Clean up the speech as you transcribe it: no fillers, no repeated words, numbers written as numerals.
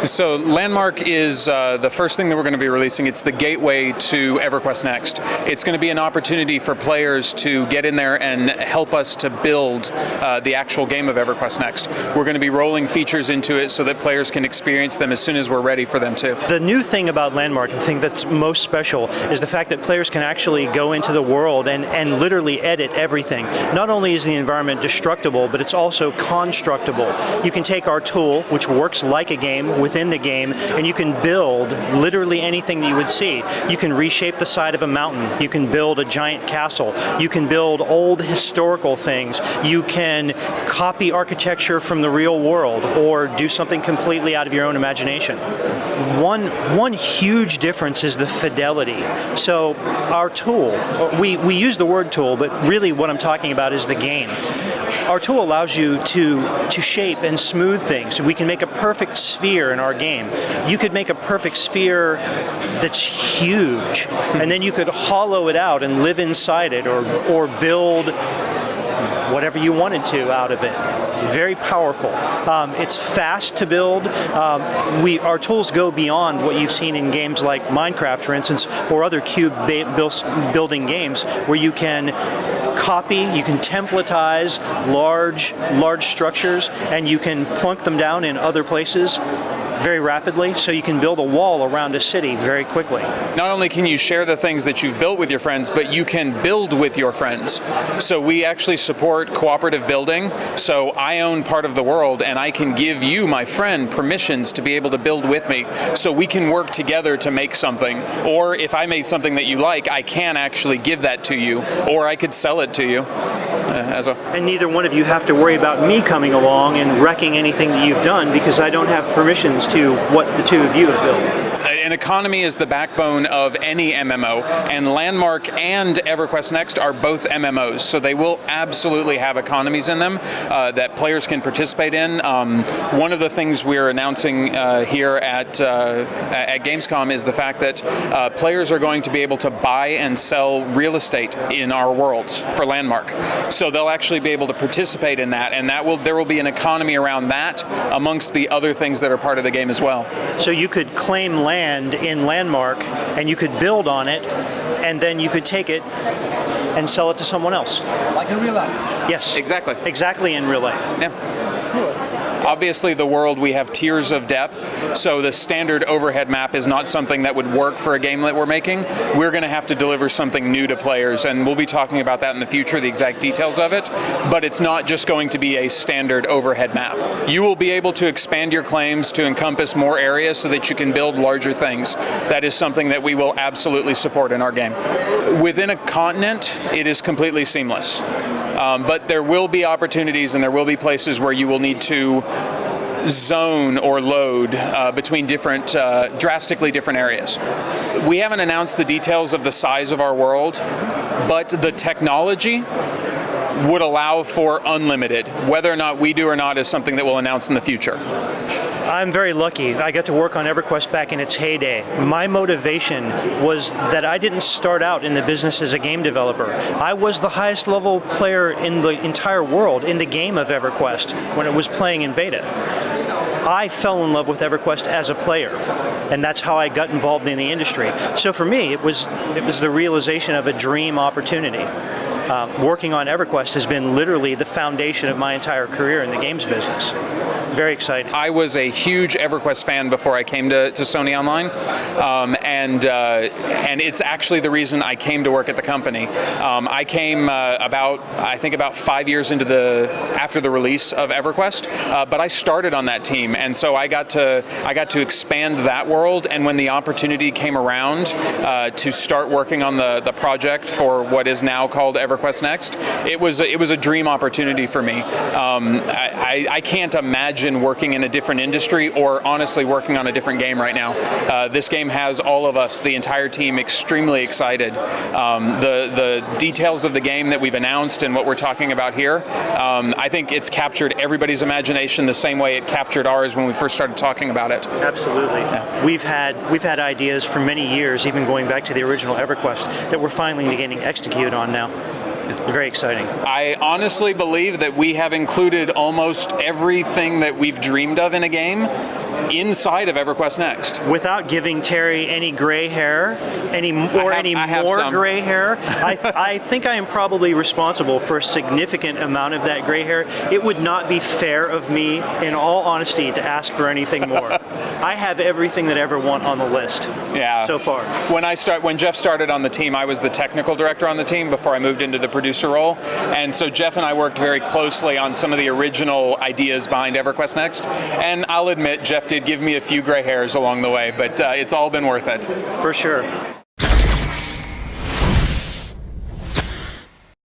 So Landmark is the first thing that we're going to be releasing. It's the gateway to EverQuest Next. It's going to be an opportunity for players to get in there and help us to build the actual game of EverQuest Next. We're going to be rolling features into it so that players can experience them as soon as we're ready for them to. The new thing about Landmark, the thing that's most special, is the fact that players can actually go into the world and literally edit everything. Not only is the environment destructible, but it's also constructible. You can take our tool, which works like a game, within the game, and you can build literally anything that you would see. You can reshape the side of a mountain. You can build a giant castle. You can build old historical things. You can copy architecture from the real world or do something completely out of your own imagination. One huge difference is the fidelity. So our tool, we use the word tool, but really what I'm talking about is the game. Our tool allows you to shape and smooth things. We can make a perfect sphere in our game. You could make a perfect sphere that's huge, and then you could hollow it out and live inside it, or build whatever you wanted to out of it. Very powerful. It's fast to build. Our tools go beyond what you've seen in games like Minecraft, for instance, or other cube building games, where you can copy, you can templatize large structures, and you can plunk them down in other places very rapidly, so you can build a wall around a city very quickly. Not only can you share the things that you've built with your friends, but you can build with your friends. So we actually support cooperative building. So I own part of the world, and I can give you, my friend, permissions to be able to build with me. So we can work together to make something. Or if I made something that you like, I can actually give that to you, or I could sell it to you as well. And neither one of you have to worry about me coming along and wrecking anything that you've done, because I don't have permissions to what the two of you have built. An economy is the backbone of any MMO, and Landmark and EverQuest Next are both MMOs, so they will absolutely have economies in them that players can participate in. One of the things we're announcing here at Gamescom is the fact that players are going to be able to buy and sell real estate in our worlds for Landmark. So they'll actually be able to participate in that, and there will be an economy around that amongst the other things that are part of the game as well. So you could claim land in Landmark, and you could build on it, and then you could take it and sell it to someone else. Like in real life? Yes. Exactly. Exactly in real life. Yeah. Cool. Obviously, the world, we have tiers of depth, so the standard overhead map is not something that would work for a game that we're making. We're going to have to deliver something new to players, and we'll be talking about that in the future, the exact details of it, but it's not just going to be a standard overhead map. You will be able to expand your claims to encompass more areas so that you can build larger things. That is something that we will absolutely support in our game. Within a continent, it is completely seamless. But there will be opportunities and there will be places where you will need to zone or load between different, drastically different areas. We haven't announced the details of the size of our world, but the technology would allow for unlimited. Whether or not we do or not is something that we'll announce in the future. I'm very lucky. I got to work on EverQuest back in its heyday. My motivation was that I didn't start out in the business as a game developer. I was the highest level player in the entire world in the game of EverQuest when it was playing in beta. I fell in love with EverQuest as a player, and that's how I got involved in the industry. So for me, it was the realization of a dream opportunity. Working on EverQuest has been literally the foundation of my entire career in the games business. Very exciting. I was a huge EverQuest fan before I came to Sony Online, and it's actually the reason I came to work at the company. I came I think about 5 years after the release of EverQuest, but I started on that team, and so I got to expand that world. And when the opportunity came around to start working on the project for what is now called EverQuest Next, it was a dream opportunity for me. I can't imagine working in a different industry, or honestly working on a different game right now. This game has all of us, the entire team, extremely excited. The details of the game that we've announced and what we're talking about here, I think it's captured everybody's imagination the same way it captured ours when we first started talking about it. Absolutely. Yeah. We've had ideas for many years, even going back to the original EverQuest, that we're finally beginning to execute on now. Very exciting. I honestly believe that we have included almost everything that we've dreamed of in a game inside of EverQuest Next. Without giving Terry any gray hair, any more gray hair, I think I am probably responsible for a significant amount of that gray hair. It would not be fair of me, in all honesty, to ask for anything more. I have everything that I ever want on the list. Yeah. So far. When Jeff started on the team, I was the technical director on the team before I moved into the producer role, and so Jeff and I worked very closely on some of the original ideas behind EverQuest Next. And I'll admit, Jeff did give me a few gray hairs along the way, but it's all been worth it. For sure.